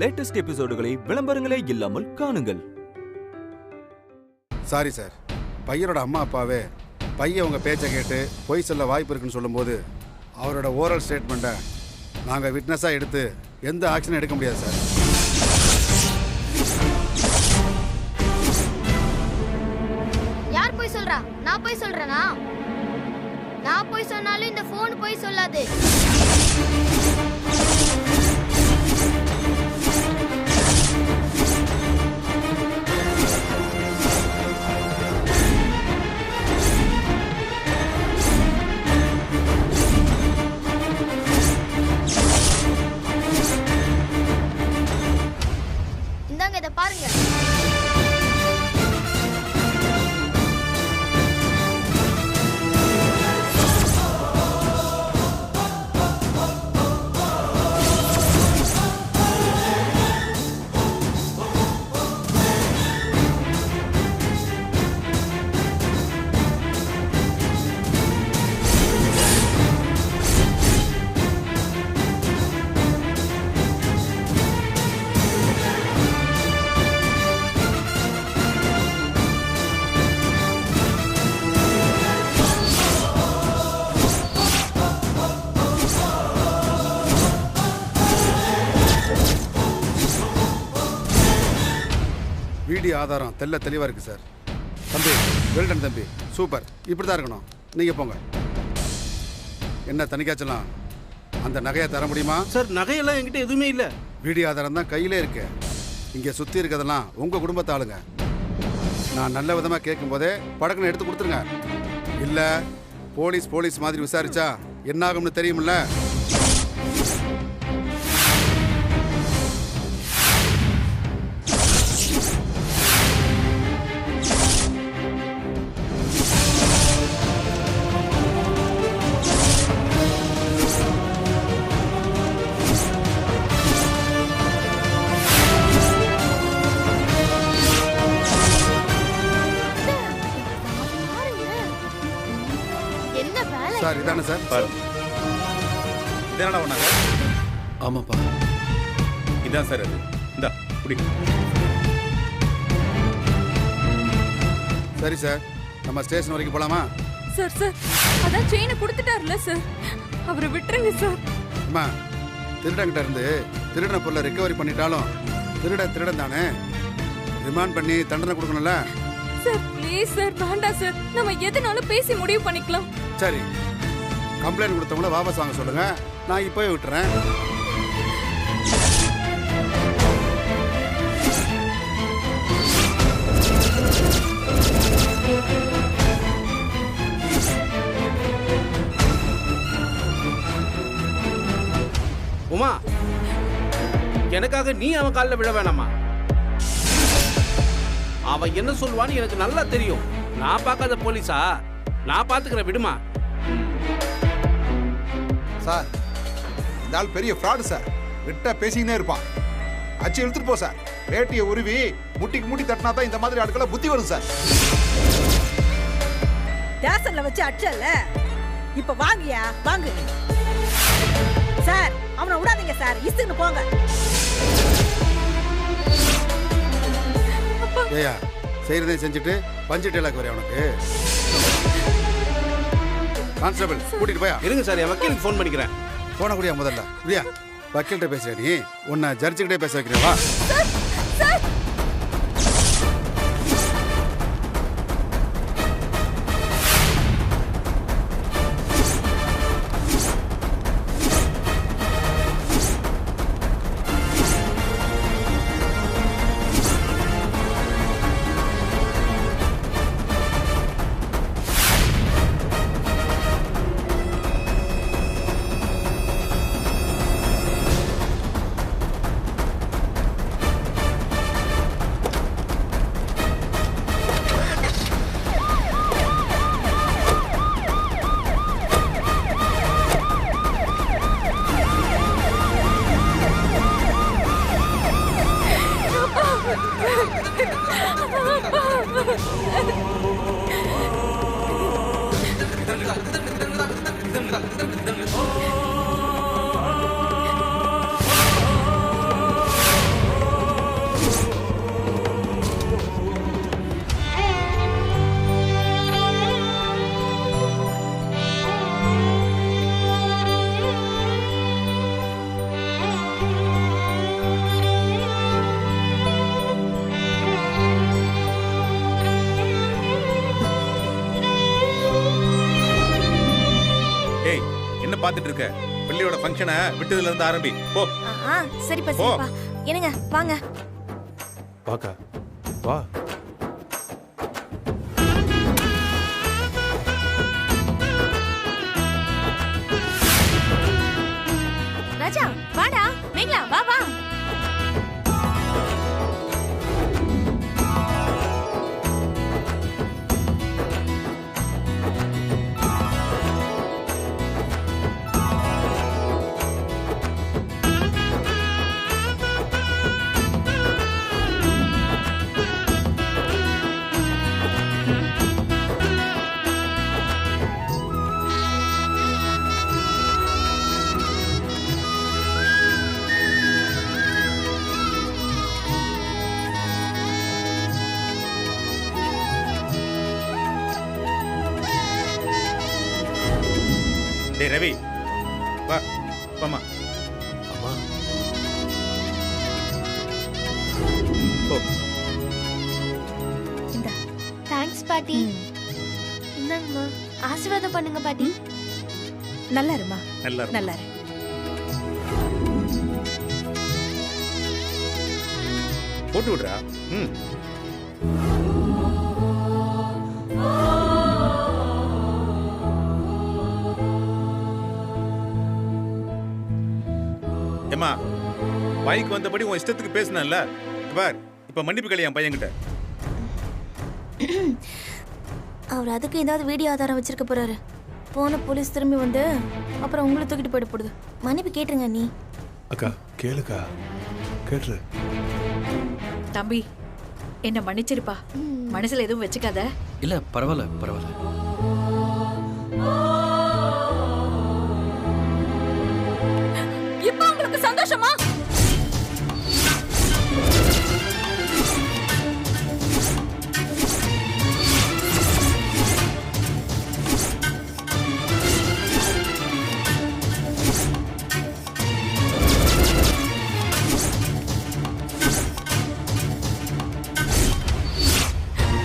Latest எபிசோடுகளை விளம்பரங்களே இல்லாமல் காணுங்கள். Sorry sir, பையனோட அம்மா அப்பாவே பையன் உங்கள் பேச்சை கேட்டு பொய் சொல்ல வாய்ப்பு இருக்குன்னு சொல்லும்போது அவரோட ஓரல் ஸ்டேட்மெண்ட்டை நாங்கள் விட்னஸாக எடுத்து எந்த ஆக்ஷனும் எடுக்க முடியாது சார். யார் போய் சொல்றா? நான் போய் சொல்றேனா? நான் போய் சொன்னாலும் இந்த போன் போய் சொல்லாது. இந்தாங்க, இதை பாருங்க. வீடியோ ஆதாரம் தெளிவாக இருக்குது சார். தம்பி, வெல்டன் தம்பி, சூப்பர். இப்படி தான் இருக்கணும். நீங்கள் போங்க. என்ன தனிக்காச்சலாம், அந்த நகையை தர முடியுமா சார்? நகையெல்லாம் என்கிட்ட எதுவுமே இல்லை. வீடியோ ஆதாரம் தான் கையிலே இருக்கு. இங்கே சுற்றி இருக்கிறதெல்லாம் உங்கள் குடும்பத்தை ஆளுங்க. நான் நல்ல விதமாக கேட்கும் போதே படக்குன்னு எடுத்து கொடுத்துருங்க. இல்லை போலீஸ் மாதிரி விசாரிச்சா என்ன ஆகும்னு தெரியுமில்ல. சார், இதானே சார்? இதனடா ஒண்ணாங்க? ஆமாப்பா, இதான் சார். அது இந்தா குடி. சரி சார், நம்ம ஸ்டேஷன் வரைக்கும் போலாமா? சார் சார், அதான் செயினை கொடுத்துட்டாருல சார், அவரை விட்டுருங்க சார். அம்மா, திருடங்கிட்ட இருந்து திருடன பொருளை ரெக்கவரி பண்ணிட்டாலும் திருடன் தானே. ரிமாண்ட் பண்ணி தண்டனை கொடுக்கணும்ல. சார் ப்ளீஸ் சார், வேண்டாம் சார், நம்ம எதுனாலும் பேசி முடிவு பண்ணிக்கலாம். சரி, கம்ப்ளைண்ட் கொடுத்தவங்கள வாபஸ் வாங்க சொல்லுங்க. நான் இப்போவே விட்டுறேன். உமா, எனக்காக நீ அவன் காலில் விழ வேணாமா? அவன் என்ன சொல்வான்னு எனக்கு நல்லா தெரியும். நான் பார்க்காத போலீஸா? நான் பார்த்துக்கிறேன், விடுமா. சார், இந்த ஆள் பெரிய ஃப்ராடு சார். விட்டா பேசிக்கினே இருப்பான். அச்சு இழுத்துட்டு போ சார். வேட்டியை உருவி முட்டிக்கு முட்டி தட்டினா தான் இந்த மாதிரி ஆட்களை புத்தி வரும் சார். டேசன்ல வச்சு அச்சல்ல, இப்ப வாங்கியா வாங்கு சார். அவனை விடாதீங்க சார், இசுன்னு போங்க. ஏயா, செய்யறதை செஞ்சுட்டு பஞ்சு டேலாக் வரையா உனக்கு? கான்ஸ்டபிள், கூட்டிட்டு போயா. இருங்க சார், என் வக்கீலுக்கு ஃபோன் பண்ணிக்கிறேன். போன கூடியா முதல்ல. இப்படியா வக்கீல்கிட்ட பேசுற நீ? உன்னை ஜட்ஜுக்கிட்டே பேச வைக்கிறேன், வா. பாத்துட்டு இருக்க? பிள்ளையோட ஃபங்க்ஷனை விட்டதுல இருந்து ஆரம்பி. போ. சரிப்பா சரிப்பா. என்னங்க வாங்க. வாக்கா வா. ராஜா வாடா. மேகலா வா வா. டேய் ரவி வா. வாமா. அம்மா. போ. இந்தா. தேங்க்ஸ் பாட்டி. இந்தாங்கம்மா, ஆசீர்வாதம் பண்ணுங்க பாட்டி. நல்லா இருமா. நல்லா இரு. நல்லா இரு. போட்டு விடுறா. ம். ஏமா பைக் வந்தபடி உன் இஷ்டத்துக்கு பேசினல்ல, பார் இப்ப மன்னிப்பு கலையா பையன்கிட்ட. அவர் அதுக்கு ஏதாவது வீடியோ ஆதாரம் வச்சிருக்க போறாரு. போன போலீஸ் திரும்பி வந்து அப்புறம் உங்களை தூக்கிட்டு போயிட போடுது. மன்னிப்பு கேட்டுருங்க நீ. அக்கா கேளுக்கா, கேட்டு. தம்பி என்ன மன்னிச்சிருப்பா. மனசுல எதுவும் வச்சுக்காத. இல்ல பரவாயில்ல பரவாயில்ல. இப்ப உங்களுக்கு சந்தோஷமா?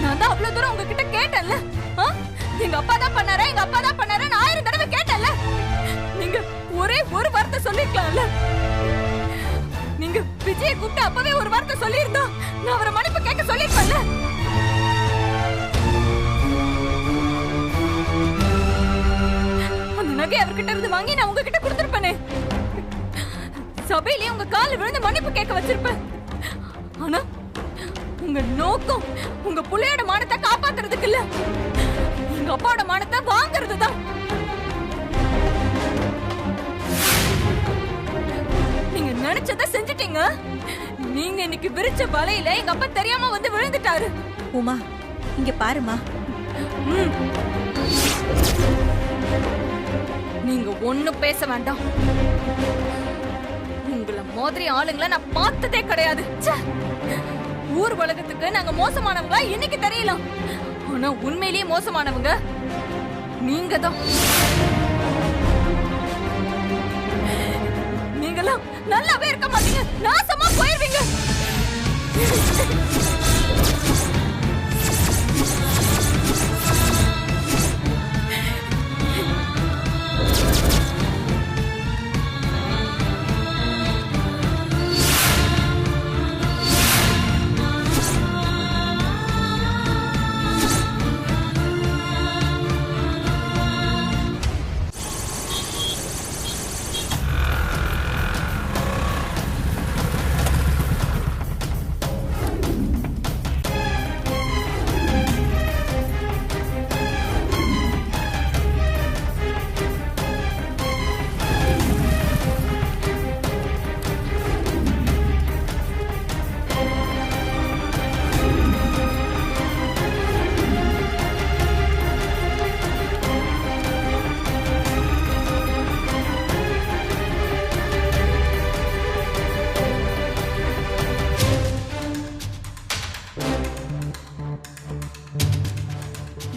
நான் தான் அவ்வளவு தூரம் உங்ககிட்ட கேட்டேன்ல. எங்க அப்பா தான் பண்ணாரா, எங்க அப்பா தான் பண்ணாரா 1000 தடவை கேட்டேன்ல. நீங்க ஒரே ஒரு வார்த்தை சொல்லிருக்கலாம்ல. நீங்க விஜய கூப்பிட்டு அப்பவே ஒரு வார்த்தை சொல்லியிருந்தா நான் அவரை மன்னிப்பு கேட்க சொல்லிருப்பேன்ல. அந்த நகை அவர்கிட்ட இருந்து வாங்கி நான் உங்ககிட்ட கொடுத்திருப்பேனே. சபையிலேயே உங்க காலில் விழுந்து மன்னிப்பு கேட்க வச்சிருப்பேன். ஆனா உங்க நோக்கம் உங்க புள்ளையோட மானத்தை காப்பாத்துறதுக்கு இல்ல, எங்க அப்பாவோட மானத்தை வாங்குறதுதான். நீங்க நினைச்சத செஞ்சிட்டீங்க. நீங்க இன்னைக்கு விரிச்ச வலையில எங்க அப்பா தெரியாம வந்து விழுந்துட்டாரு. உமா இங்க பாருமா. நீங்க ஒண்ணும் பேச வேண்டாம். உங்களை மாதிரி ஆளுங்களை நான் பார்த்ததே கிடையாது. ஊர் உலகத்துக்கு நாங்க மோசமானவங்க இன்னைக்கு தெரியலாம். ஆனா உண்மையிலேயே மோசமானவங்க நீங்க தான். நீங்களாம் நல்லாவே இருக்க மாட்டீங்க. நாசமா போயிருவீங்க.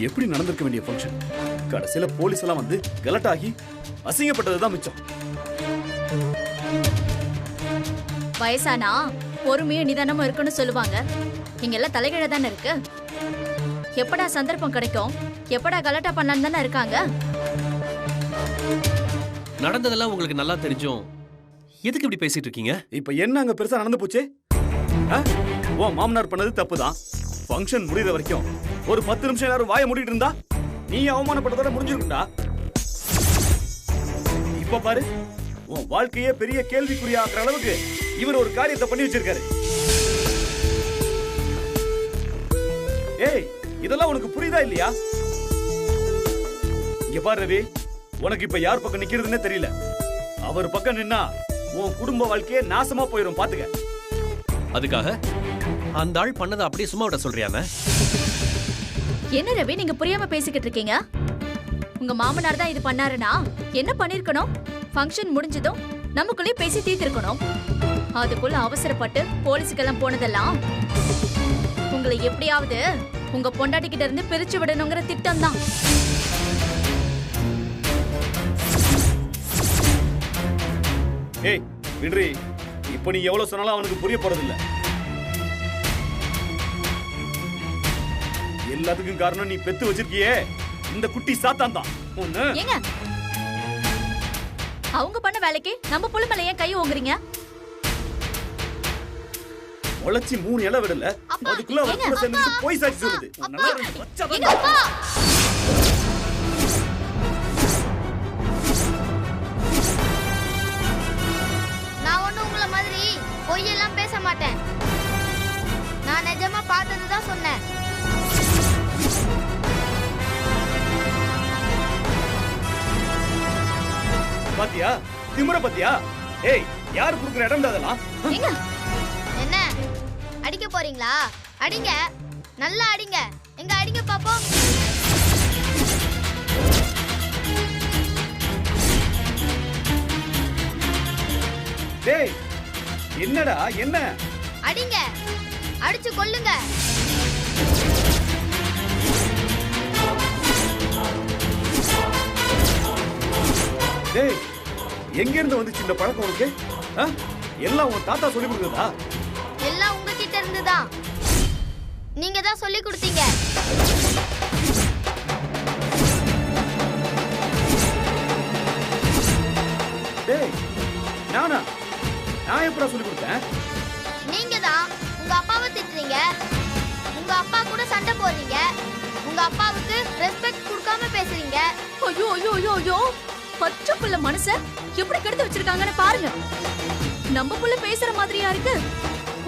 எப்படி நடந்திருக்க வேண்டிய ஃபங்க்ஷன் கடைசியில போலீஸ் எல்லாம் வந்து கலட்டாகி அசிங்கப்பட்டதுதான் மிச்சம். வயசானா பொறுமையும் நிதானமும் இருக்குன்னு சொல்லுவாங்க. இங்க எல்லாம் தலைகீழ தானே இருக்கு. எப்படா சந்தர்ப்பம் கிடைக்கும், எப்படா கலட்டா பண்ணலான்னு தானே இருக்காங்க. நடந்ததெல்லாம் உங்களுக்கு நல்லா தெரிஞ்சும் எதுக்கு இப்படி பேசிட்டு இருக்கீங்க? இப்ப என்ன அங்க பெருசா நடந்து போச்சு? ஓ மாமனார் பண்ணது தப்புதான். ஃபங்க்ஷன் முடியற வரைக்கும் ஒரு 10 நிமிஷம் எல்லாரும் வாயை மூடிட்டு இருந்தா நீ அவமானப்பட்டதோட முடிஞ்சிருக்கும்டா. இப்ப பாரு, உன் வாழ்க்கையே பெரிய கேள்விக்குறியாக்குற அளவுக்கு இவர் ஒரு காரியத்தை பண்ணி வச்சிருக்காரு. ஏய், இதெல்லாம் உனக்கு புரியுதா இல்லையா? இங்க பாரு ரவி, உனக்கு இப்ப யார் பக்கம் நிக்கிறதுன்னே தெரியல. அவர் பக்கம் நின்னா உன் குடும்ப வாழ்க்கையே நாசமா போயிடும், பாத்துக்க. அதுக்காக அந்த ஆள் பண்ணதை அப்படியே சும்மா விட சொல்றியாம? என்ன ரவி நீங்க புரியாம பேசிக்கிட்டு இருக்கீங்க? உங்க மாமனார் தான் இது பண்ணாருன்னா என்ன பண்ணிருக்கணும்? ஃபங்க்ஷன் முடிஞ்சதும் நமக்குள்ளே பேசி தீர்த்திருக்கணும். அதுக்குள்ள அவசரப்பட்டு போலீஸுக்கெல்லாம் போனதெல்லாம் உங்களை எப்படியாவது உங்க பொண்டாட்டி கிட்ட இருந்து பிரிச்சு விடணுங்கிற திட்டம் தான். ஏய் விடுறி, இப்ப நீ எவ்வளவு சொன்னாலும் அவனுக்கு புரிய போறது இல்ல. எல்லாத்துக்கும் காரணம் நீ பெத்து வச்சிருக்கியே இந்த குட்டி சாத்தான் தான். ஏங்க, அவங்க பண்ண வேலைக்கு நம்ம புள்ள மேல ஏன் கை ஓங்குறீங்க? உழைச்சி 3 இலை விடல, அதுக்குள்ள அவன் கூட சேர்ந்து போய் சாட்சி சொல்லுது. நல்லா இருக்கு, வச்சாதான். நான் ஒண்ணு உங்களை மாதிரி பொய்யெல்லாம் பேச மாட்டேன். நான் நிஜமா பார்த்ததுதான் சொன்னேன். பாத்தியா திமுற பாத்தியா? ஏய், யாரு குடுக்குற இடம் அதெல்லாம்? என்ன அடிக்க போறீங்களா? அடிங்க, நல்லா அடிங்க. எங்க அடிங்க பாப்போம். டேய், என்னடா என்ன? அடிங்க, அடிச்சு கொல்லுங்க. டேய், எங்க இருந்து வந்துச்சு இந்த பழக்கம் உனக்கு? எல்லாம் உன் தாத்தா சொல்லி கொடுத்ததா? எல்லாம் உங்ககிட்ட இருந்துதான். நீங்க தான் சொல்லி கொடுத்தீங்க. டேய், நானா? நான் எப்படா சொல்லி கொடுத்தேன்? நீங்க தான் உங்க அப்பாவை திட்டுறீங்க, உங்க அப்பா கூட சண்டை போடுறீங்க, உங்க அப்பாவுக்கு ரெஸ்பெக்ட் கொடுக்காம பேசுறீங்க. ஐயோ ஐயோ ஐயோ ஐயோ, பச்சை புள்ள மனச எப்படி கெடுத்து வச்சிருக்காங்கன்னு பாருங்க. நம்ம புள்ள பேசுற மாதிரியா இருக்கு?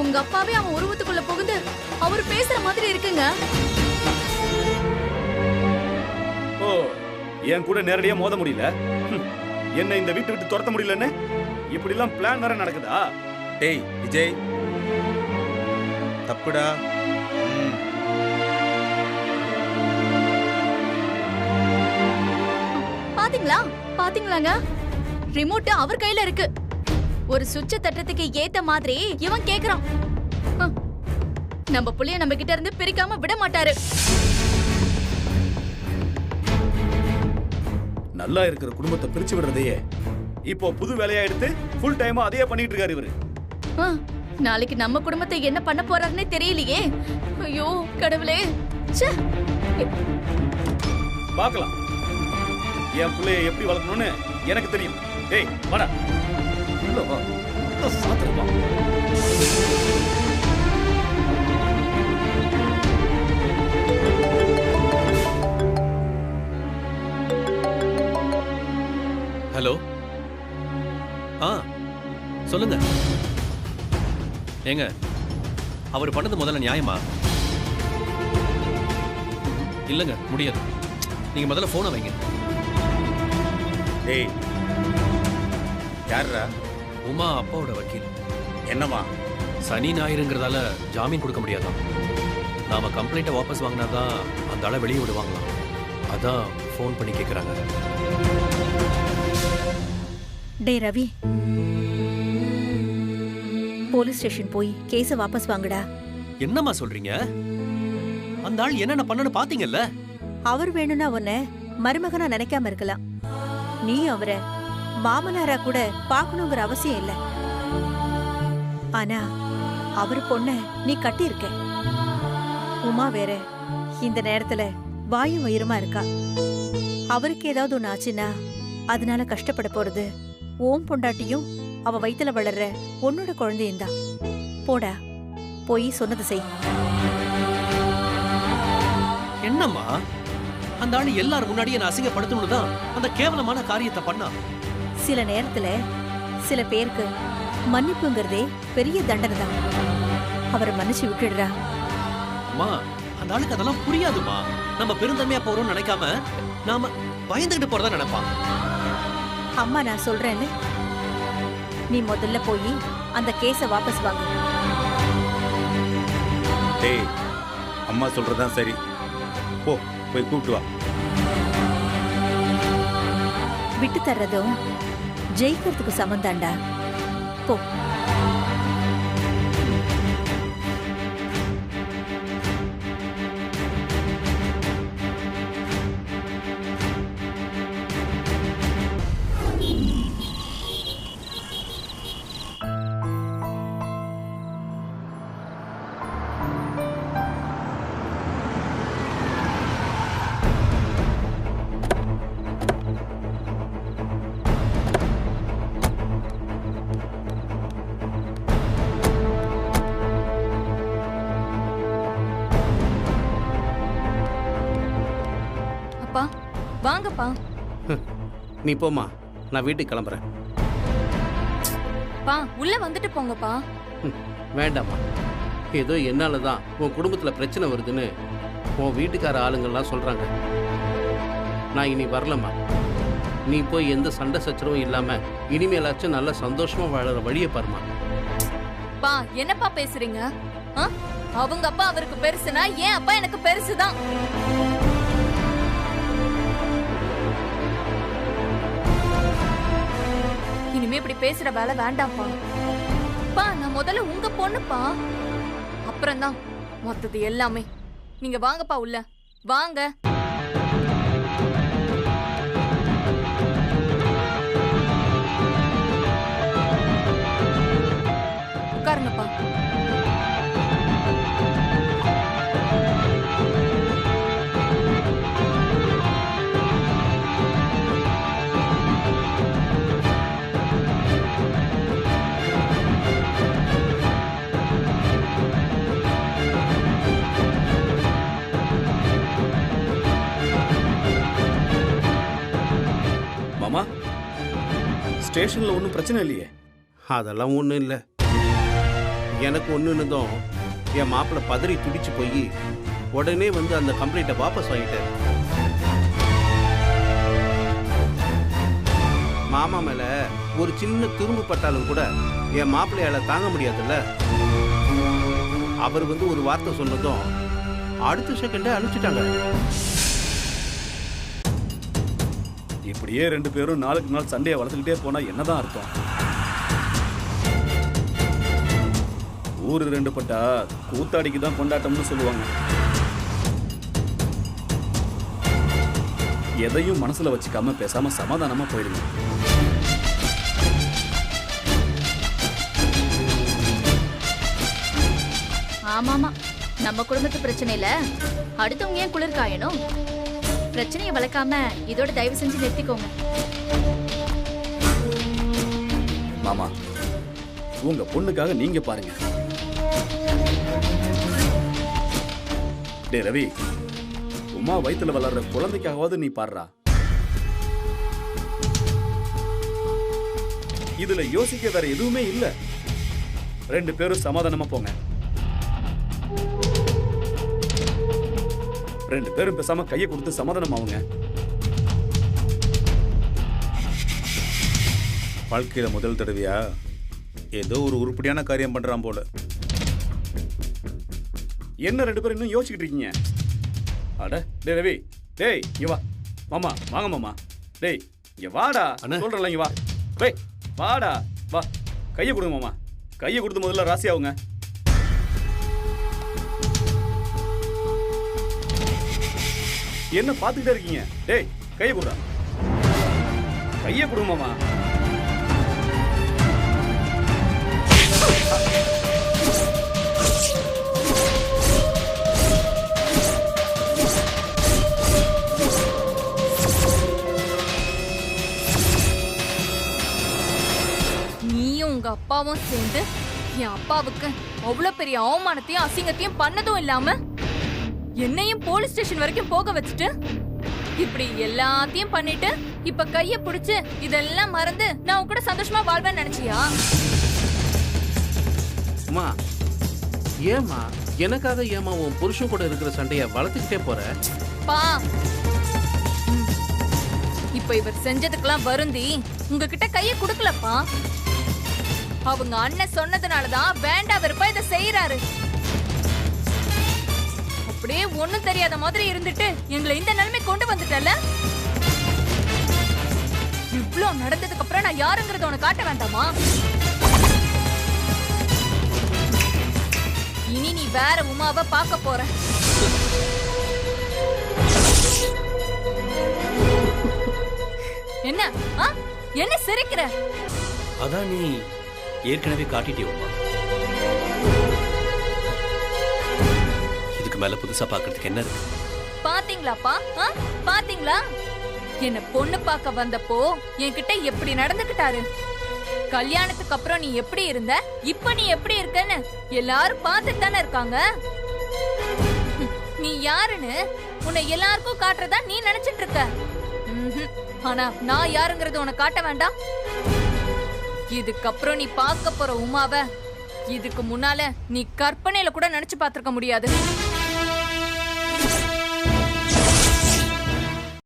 உங்க அப்பாவே அவன் உருவத்துக்குள்ள புகுந்து அவர் பேசுற மாதிரி இருக்குங்க. ஓ, என் கூட நேரடியா மோத முடியல, என்ன இந்த வீட்டை விட்டு துரத்த முடியலன்னு இப்படி எல்லாம் பிளான் வேற நடக்குதா? டேய் விஜய், தப்புடா. பாத்தீங்களா பாத்தீங்களாங்க, ரிமோட் அவர் கையில இருக்கு. ஒரு சுவிட்ச தட்டத்துக்கு ஏத்த மாதிரி இவன் கேக்குறான். நம்ம புள்ளைய நம்ம கிட்ட இருந்து பிரிக்காம விட மாட்டாரு. நல்லா இருக்கிற குடும்பத்தை பிரிச்சு விடுறதையே இப்போ புது வேலையா எடுத்து ஃபுல் டைமா அதையே பண்ணிட்டு இருக்காரு இவரு. நாளைக்கு நம்ம குடும்பத்தை என்ன பண்ண போறாருன்னே தெரியலையே. ஐயோ கடவுளே. பார்க்கலாம், என் பிள்ளைய எப்படி வளர்க்கணும்னு எனக்கு தெரியும். ஏய் வாடா, உள்ள வா, சாத்திரம் வா. ஹலோ, சொல்லுங்க. ஏங்க, அவர் பண்ணது முதல்ல நியாயமா? இல்லங்க, முடியாது. நீங்க முதல்ல போனை வைங்க. டேய், யாரா? உமா அப்பாவோட வக்கீல். என்னமா? சனி ஞாயிறுங்கிறதால ஜாமீன் கொடுக்க முடியாதான். நாம கம்ப்ளைண்ட்டை வாபஸ் வாங்கினாதான் அந்த ஆளை வெளியே விடுவாங்களாம். அதான் ஃபோன் பண்ணி கேட்குறாங்க. டே ரவி, போலீஸ் ஸ்டேஷன் போய் கேஸ வாபஸ் வாங்குடா. என்னம்மா சொல்றீங்க? அந்த ஆள் என்னென்ன பண்ணனு பாத்தீங்கல்ல? அவர் வேணும்னா உன்னை மருமகனா நினைக்காம இருக்கலாம். நீ அவரை மாமனாரா கூட பாக்கணுங்கிற அவசியம் இல்ல. ஆனா அவர் பொண்ண நீ கட்டி இருக்க. உமா வேற இந்த நேரத்துல வாயும் வயிறுமா இருக்கா. அவருக்கு ஏதாவது ஒண்ணு ஆச்சுன்னா அதனால கஷ்டப்பட போறது ஓம் பொண்டாட்டியும் அவ வயித்துல வளர்ற உன்னோட குழந்தையும் தான். போடா, போய் சொன்னது செய். என்னம்மா அந்த ஆளு எல்லாரும் முன்னாடியே நான் அசிங்கப்படுத்தணும் தான் அந்த கேவலமான காரியத்தை பண்ணா. சில நேரத்துல சில பேருக்கு மன்னிப்புங்கிறதே பெரிய தண்டனை தான். அவரை மன்னிச்சு விட்டுடுறா. அம்மா அந்த ஆளுக்கு அதெல்லாம் புரியாதுமா. நம்ம பெருந்தன்மையா போறோம்னு நினைக்காம நாம பயந்துகிட்டு போறதா நினைப்பான். அம்மா நான் சொல்றேன்னு நீ முதல்ல போய் அந்த கேஸ வாபஸ் வாங்க. டேய், அம்மா சொல்றதுதான் சரி. போ, போய் கூப்பிட்டு வா. விட்டு தர்றதும் ஜெயிக்கிறதுக்கு சமந்தாண்டா. போ. அப்பா வாங்கப்பா. நீ போமா, நான் வீட்டுக்கு கிளம்புறேன். பா உள்ள வந்துட்டு போங்கப்பா. வேண்டாமா, ஏதோ என்னால தான் உன் குடும்பத்தில் பிரச்சனை வருதுன்னு உன் வீட்டுக்கார ஆளுங்கள்லாம் சொல்றாங்க. நான் இனி வரலம்மா. நீ போய் எந்த சண்டை சச்சரவும் இல்லாம இனிமேலாச்சும் நல்ல சந்தோஷமா வாழற வழியை பாருமா. பா என்னப்பா பேசுறீங்க? அவங்க அப்பா அவருக்கு பெருசுனா ஏன் அப்பா எனக்கு பெருசுதான். இனிமே இப்படி பேசுற வேலை வேண்டாம்ப்பா. பா நான் முதல்ல உங்க பொண்ணுப்பா, அப்புறம்தான் மொத்தது எல்லாமே. நீங்க வாங்கப்பா உள்ள வாங்க. உட்காருங்கப்பா. மாமா, ஸ்டேஷன்ல ஒன்றும் பிரச்சனை இல்லையே? அதெல்லாம் ஒன்றும் இல்லை. எனக்கு ஒன்றுன்னதும் என் மாப்பிள்ளை பதறி துடிச்சு போய் உடனே வந்து அந்த கம்ப்ளைண்ட்டை வாபஸ் வாங்கிட்டார். மாமா மேல ஒரு சின்ன துரும்பு பட்டாலும் கூட என் மாப்பிள்ளையால தாங்க முடியாதுல்ல. அவர் வந்து ஒரு வார்த்தை சொன்னதும் அடுத்த செகண்டே அழிச்சிட்டாங்க. இப்படியே ரெண்டு பேரும் நாளுக்கு நாள் சண்டையை வளர்த்துக்கிட்டே போனா என்னதான் அர்த்தம்? ஊரு ரெண்டு பட்டா கூத்தாடிக்கு தான் கொண்டாட்டம்னு சொல்லுவாங்க. எதையும் மனசுல வச்சுக்காம பேசாம சமாதானமா போயிடுங்க. ஆமாமா, நம்ம குடும்பத்து பிரச்சனையில அடுத்தவங்க ஏன் குளிர் காயணும்? பிரச்சனையை வளர்க்காம இதோட தயவு செஞ்சு நிறுத்திக்கோங்க. மாமா, உங்க பொண்ணுக்காக நீங்க பாருங்க. டே ரவி, உமா வயித்துல வளர்ற குழந்தைக்காகவாது நீ பாடுறா. இதுல யோசிக்க வேற எதுவுமே இல்ல. ரெண்டு பேரும் சமாதானமா போங்க. ரெண்டு பேரும் பேசாம கையை கொடுத்து சமாதானம் ஆகுங்க. வாழ்க்கையில முதல் தடவையா ஏதோ ஒரு உருப்படியான காரியம் பண்றான் போல. என்ன ரெண்டு பேரும் இன்னும் யோசிச்சுட்டு இருக்கீங்க? அட டே ரவி, டேய் இங்க வா. மாமா வாங்க மாமா. டேய் இங்க வாடா, சொல்றேன்ல இங்க வா. டேய் வாடா வா. கையை கொடுங்க மாமா. கையை கொடுத்து முதல்ல ராசி ஆகுங்க. என்ன பார்த்துக்கிட்டே இருக்கீங்க? டேய் கையை கொடுடா. கையை கொடுங்க மாமா. அப்பாவும் சேர்ந்து என் அப்பாவுக்கு அவ்வளவு பெரிய அவமானத்தையும் அசிங்கத்தையும் பண்ணதும் இல்லாம என்னையும் போலீஸ் ஸ்டேஷன் வரைக்கும் போக வச்சுட்டு இப்படி எல்லாத்தையும் பண்ணிட்டு இப்ப கைய புடிச்சு இதெல்லாம் மறந்து நான் உன் கூட சந்தோஷமா வாழ்வேன்னு நினைச்சியா? அம்மா ஏமா எனக்காக ஏமா உன் புருஷன் கூட இருக்கிற சண்டைய வளர்த்துக்கிட்டே போற? பா இப்ப இவர் செஞ்சதுக்கெல்லாம் வருந்தி உங்ககிட்ட கைய குடுக்கலப்பா. அவங்க அண்ணன் சொன்னதுனாலதான் வேண்டாம் வெறுப்பா இதை செய்யறாரு. அப்படியே ஒண்ணும் தெரியாத மாதிரி இருந்துட்டு எங்களை இந்த நிலைமை கொண்டு வந்துட்டல. இவ்ளோ நடந்ததுக்கு அப்புறம் நான் யாருங்கறத உனக்கு காட்ட வேண்டாமா? இனி நீ வேற உமாவை பார்க்க போற. என்ன என்ன சிரிக்கிற? அதான் நீ ஏற்கனவே காட்டிட்டியோமா. இதுக்கு மேல புதுசா பாக்குறதுக்கு என்ன இருக்கு? பாத்தீங்களாப்பா? பாத்தீங்களா? என்ன பொண்ணு பார்க்க வந்தப்போ என்கிட்ட எப்படி நடந்துக்கிட்டாரு. கல்யாணத்துக்கு அப்புறம் நீ எப்படி இருந்த, இப்ப நீ எப்படி இருக்கன்னு எல்லாரும் பார்த்துட்டு தானே இருக்காங்க. நீ யாருன்னு உன்னை எல்லாருக்கும் காட்டுறதா நீ நினைச்சிட்டு இருக்க. ஆனா நான் யாருங்கறது உனக்கு காட்ட வேண்டாம். இதுக்கப்புறம் நீ பார்க்க போற உமாவை இதுக்கு முன்னால நீ கற்பனையில கூட நினைச்சு பார்த்திருக்க முடியாது.